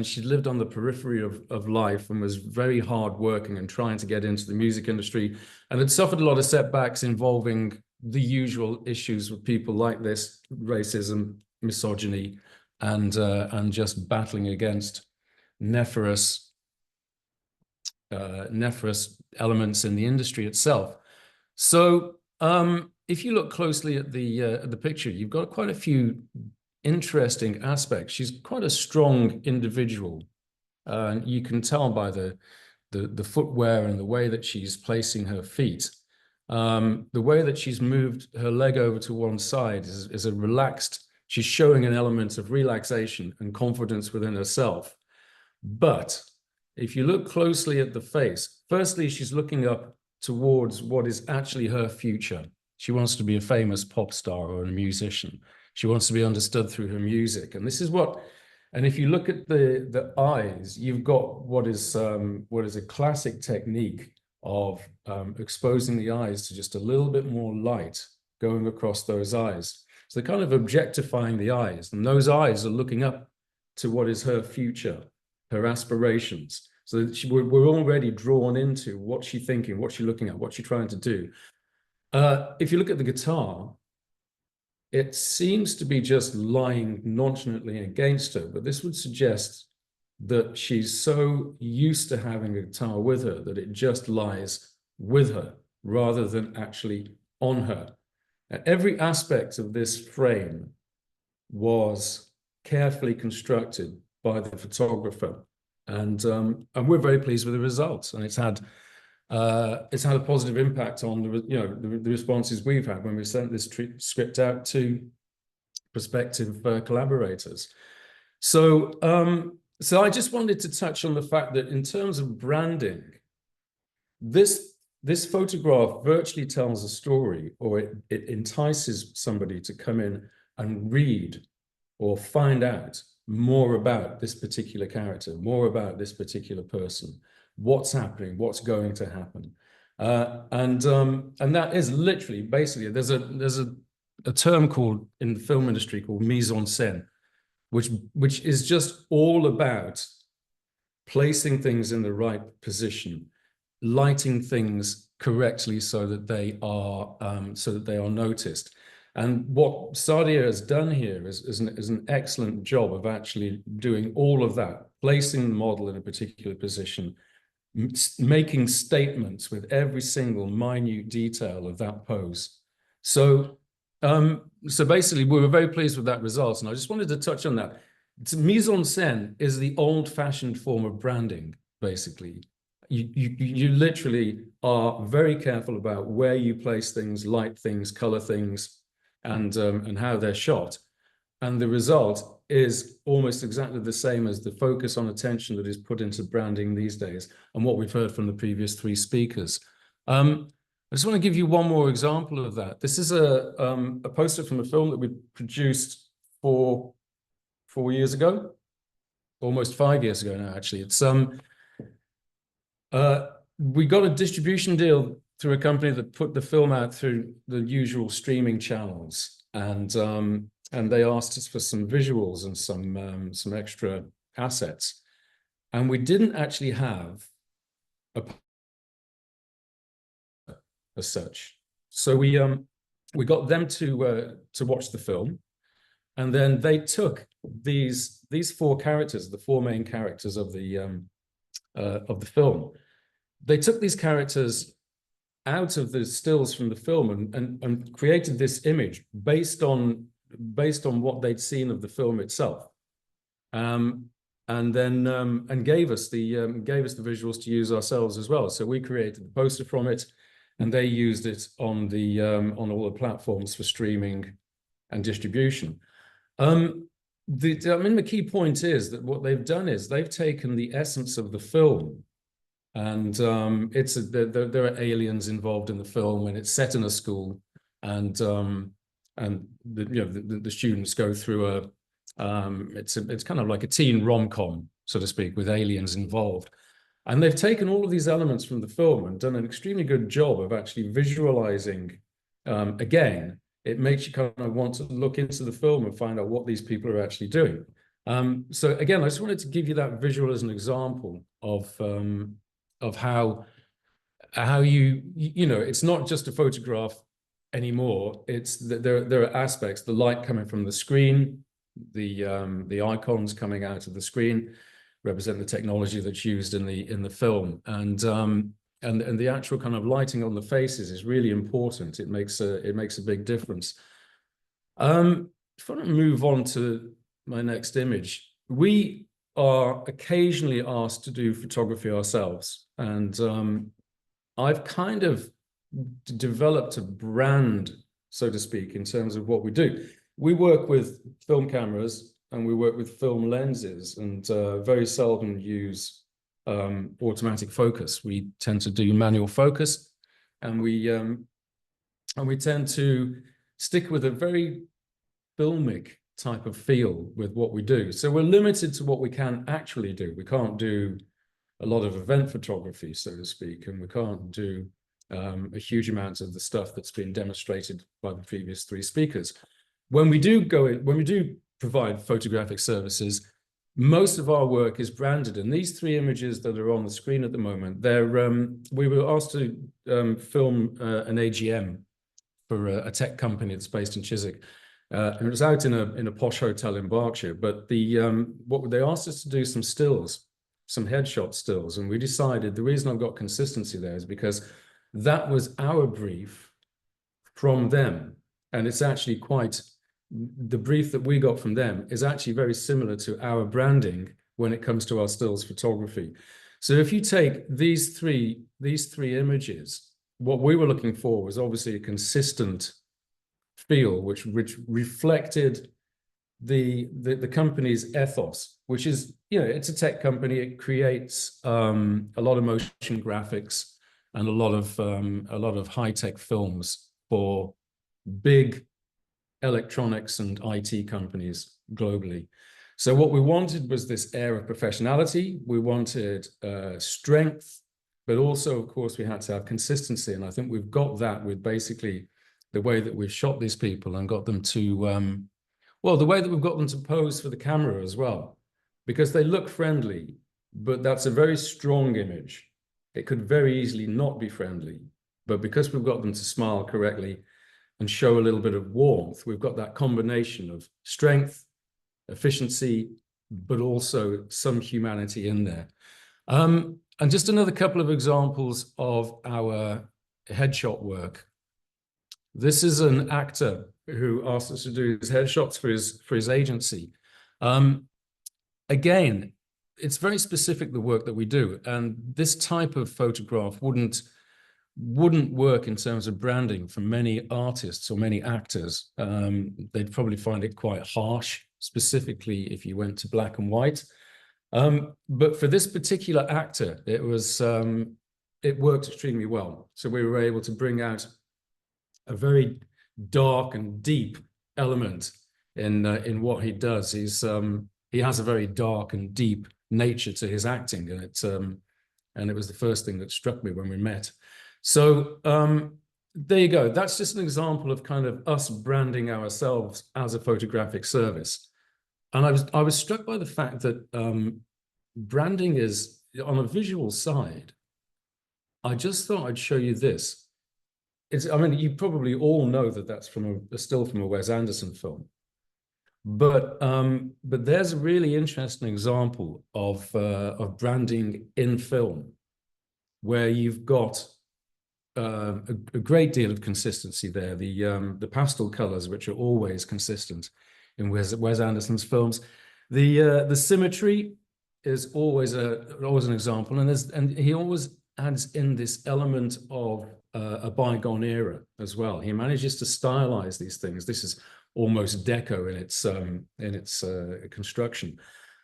she lived on the periphery of life and was very hardworking and trying to get into the music industry, and had suffered a lot of setbacks involving the usual issues with people like this: racism, misogyny, and just battling against nefarious elements in the industry itself. So if you look closely at the picture, you've got quite a few interesting aspects. She's quite a strong individual. You can tell by the footwear and the way that she's placing her feet. The way that she's moved her leg over to one side is a relaxed, she's showing an element of relaxation and confidence within herself. But if you look closely at the face, firstly, she's looking up towards what is actually her future. She wants to be a famous pop star or a musician. She wants to be understood through her music. And this is and if you look at the eyes, you've got what is a classic technique of exposing the eyes to just a little bit more light going across those eyes. So they're kind of objectifying the eyes, and those eyes are looking up to what is her future, her aspirations. So we're already drawn into what's she thinking, what's she looking at, what's she trying to do. If you look at the guitar, it seems to be just lying nonchalantly against her, but this would suggest that she's so used to having a guitar with her that it just lies with her rather than actually on her. Every aspect of this frame was carefully constructed by the photographer, and we're very pleased with the results. And it's had a positive impact on the responses we've had when we sent this script out to prospective collaborators. So I just wanted to touch on the fact that in terms of branding, this photograph virtually tells a story, or it entices somebody to come in and read or find out more about this particular character, more about this particular person, what's happening, what's going to happen. And that is literally, basically, there's a term called in the film industry called mise en scène, which is just all about placing things in the right position, lighting things correctly so that they are noticed. And what Sadia has done here is an excellent job of actually doing all of that, placing the model in a particular position, making statements with every single minute detail of that pose. So basically, we were very pleased with that result, and I just wanted to touch on that. Mise en scène is the old-fashioned form of branding, basically. You literally are very careful about where you place things, light things, color things, and how they're shot. And the result is almost exactly the same as the focus on attention that is put into branding these days, and what we've heard from the previous three speakers. I just want to give you one more example of that. This is a poster from a film that we produced 4 years ago, almost 5 years ago now, actually. It's we got a distribution deal through a company that put the film out through the usual streaming channels, and they asked us for some visuals and some extra assets, and we didn't actually have as such. So we got them to watch the film, and then they took these 4 characters, the 4 main characters of the film. They took these characters out of the stills from the film and created this image based on what they'd seen of the film itself, and gave us the visuals to use ourselves as well. So we created the poster from it, and they used it on all the platforms for streaming and distribution. The key point is that what they've done is they've taken the essence of the film, and there are aliens involved in the film, and it's set in a school, and the students go through it's kind of like a teen rom-com, so to speak, with aliens involved. And they've taken all of these elements from the film and done an extremely good job of actually visualizing. Again, it makes you kind of want to look into the film and find out what these people are actually doing. So again, I just wanted to give you that visual as an example of how it's not just a photograph anymore. It's that there are aspects, the light coming from the screen, the icons coming out of the screen represent the technology that's used in the film, and the actual kind of lighting on the faces is really important. It makes a big difference. If I want to move on to my next image, we are occasionally asked to do photography ourselves, and I've kind of developed a brand, so to speak, in terms of what we do. We work with film cameras and we work with film lenses, and very seldom use automatic focus. We tend to do manual focus, and we tend to stick with a very filmic type of feel with what we do. So we're limited to what we can actually do. We can't do a lot of event photography, so to speak, and we can't do a huge amount of the stuff that's been demonstrated by the previous 3 speakers. When we do provide photographic services, most of our work is branded, and these 3 images that are on the screen at the moment, we were asked to film an AGM for a tech company that's based in Chiswick. It was out in a posh hotel in Berkshire, but what they asked us to do some stills, some headshot stills, and we decided the reason I've got consistency there is because that was our brief from them, and it's actually the brief that we got from them is actually very similar to our branding when it comes to our stills photography. So if you take these three images, what we were looking for was obviously a consistent feel, which reflected the company's ethos, which is, it's a tech company. It creates a lot of motion graphics and a lot of high-tech films for big electronics and IT companies globally. So what we wanted was this air of professionality. We wanted strength, but also, of course, we had to have consistency. And I think we've got that with basically the way that we've shot these people and got them to, well, the way that we've got them to pose for the camera as well, because they look friendly, but that's a very strong image. It could very easily not be friendly, but because we've got them to smile correctly and show a little bit of warmth, we've got that combination of strength, efficiency, but also some humanity in there. And just another couple of examples of our headshot work. This is an actor who asked us to do his headshots for his agency. Again, it's very specific, the work that we do, and this type of photograph wouldn't work in terms of branding for many artists or many actors. They'd probably find it quite harsh, specifically if you went to black and white. But for this particular actor, it worked extremely well. So we were able to bring out a very dark and deep element in what he does. He has a very dark and deep nature to his acting, and it was the first thing that struck me when we met. So there you go. That's just an example of kind of us branding ourselves as a photographic service. And I was struck by the fact that branding is on a visual side. I just thought I'd show you this. I mean, you probably all know that that's from a still from a Wes Anderson film. But there's a really interesting example of branding in film, where you've got a great deal of consistency there. The pastel colors, which are always consistent in Wes Anderson's films. The symmetry is always an example, and he always adds in this element of a bygone era as well. He manages to stylize these things. This is almost deco in its construction.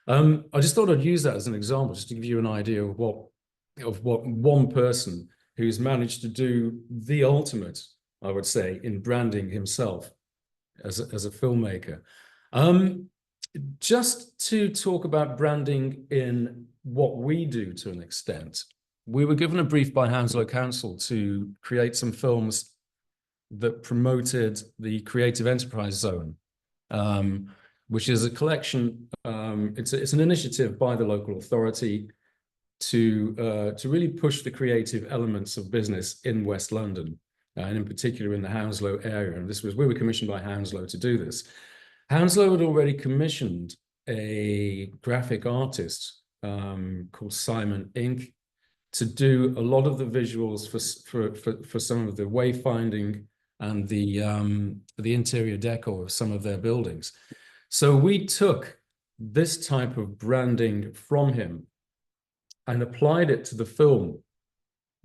I just thought I'd use that as an example, just to give you an idea of what one person who's managed to do the ultimate, I would say, in branding himself as a filmmaker. Just to talk about branding in what we do to an extent, we were given a brief by Hounslow Council to create some films that promoted the Creative Enterprise Zone, which is a collection, it's an initiative by the local authority to really push the creative elements of business in West London, and in particular in the Hounslow area. And we were commissioned by Hounslow to do this. Hounslow had already commissioned a graphic artist called Simon Inc. to do a lot of the visuals for some of the wayfinding and the interior decor of some of their buildings. So we took this type of branding from him and applied it to the film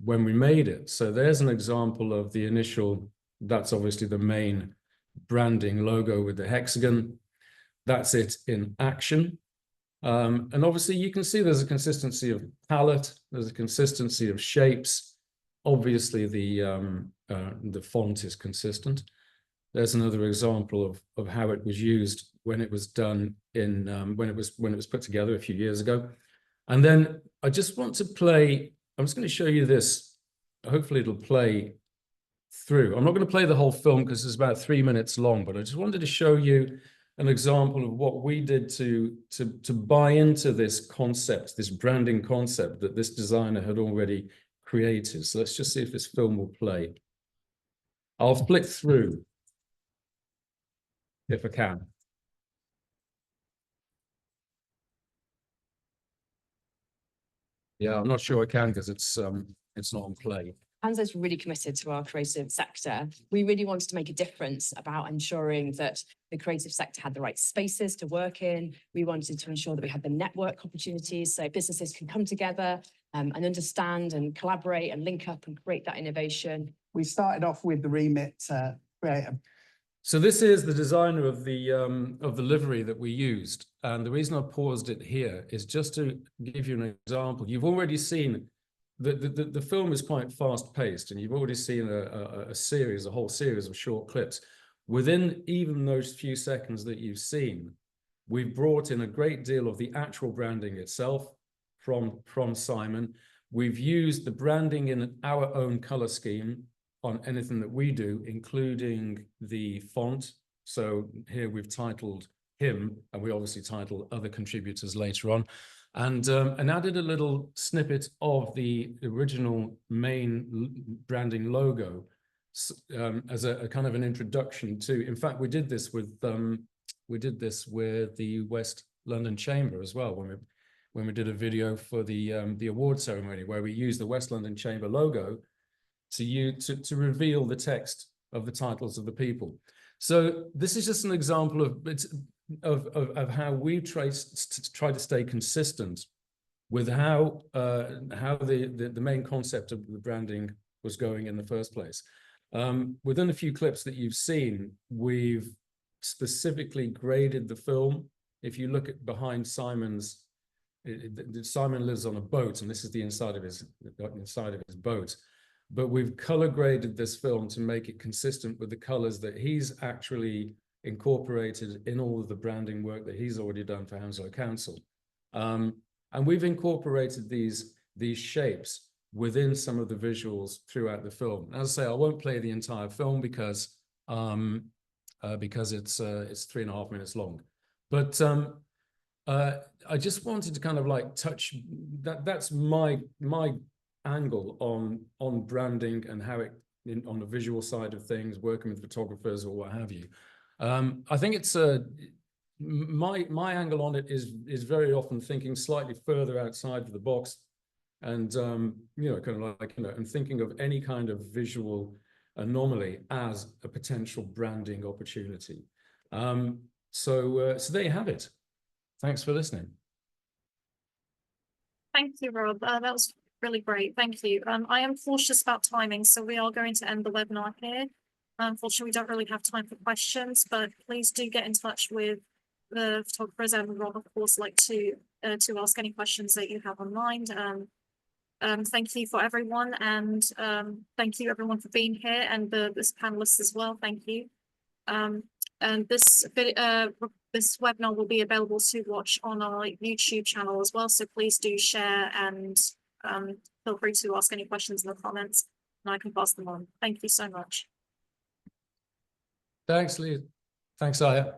when we made it. So there's an example of the initial, that's obviously the main branding logo with the hexagon. That's it in action. And obviously you can see there's a consistency of palette, there's a consistency of shapes. Obviously the font is consistent. There's another example of how it was used when it was done in when it was put together a few years ago. And then I just want to play, I'm just going to show you this. Hopefully it'll play through. I'm not going to play the whole film because it's about 3 minutes long, but I just wanted to show you an example of what we did to buy into this concept, this branding concept that this designer had already created. So let's just see if this film will play. I'll flick through if I can. Yeah, I'm not sure I can because it's not on play. Hanslow's really committed to our creative sector. We really wanted to make a difference about ensuring that the creative sector had the right spaces to work in. We wanted to ensure that we had the network opportunities so businesses can come together and understand and collaborate and link up and create that innovation. We started off with the remit to create a... So this is the designer of the livery that we used. And the reason I paused it here is just to give you an example. You've already seen the film is quite fast paced, and you've already seen a whole series of short clips. Within even those few seconds that you've seen, we've brought in a great deal of the actual branding itself from Simon. We've used the branding in our own color scheme on anything that we do, including the font. So here we've titled him, and we obviously title other contributors later on, and added a little snippet of the original main branding logo as a kind of an introduction to. In fact, we did this with the West London Chamber as well when we did a video for the award ceremony, where we used the West London Chamber logo to reveal the text of the titles of the people. So this is just an example of how we try to stay consistent with how the main concept of the branding was going in the first place. Within a few clips that you've seen, we've specifically graded the film. If you look at behind Simon's, Simon lives on a boat, and this is the inside of his boat. But we've color graded this film to make it consistent with the colors that he's actually incorporated in all of the branding work that he's already done for Hounslow Council. And we've incorporated these shapes within some of the visuals throughout the film. As I say, I won't play the entire film because it's 3.5 minutes long. But I just wanted to kind of like touch that's my angle on branding and how it on the visual side of things, working with photographers or what have you. I think it's my angle on it is very often thinking slightly further outside of the box, and you know, kind of like, you know, and thinking of any kind of visual anomaly as a potential branding opportunity. So there you have it. Thanks for listening. Thank you, Rob. That was really great. Thank you. I am cautious about timing, so we are going to end the webinar here. Unfortunately, we don't really have time for questions, but please do get in touch with the photographers, and Rob, of course, like to ask any questions that you have on mind. Thank you for everyone, and thank you everyone for being here, and this panelists as well. Thank you. And this webinar will be available to watch on our YouTube channel as well. So please do share, and feel free to ask any questions in the comments, and I can pass them on. Thank you so much. Thanks, Lee. Thanks, Aya.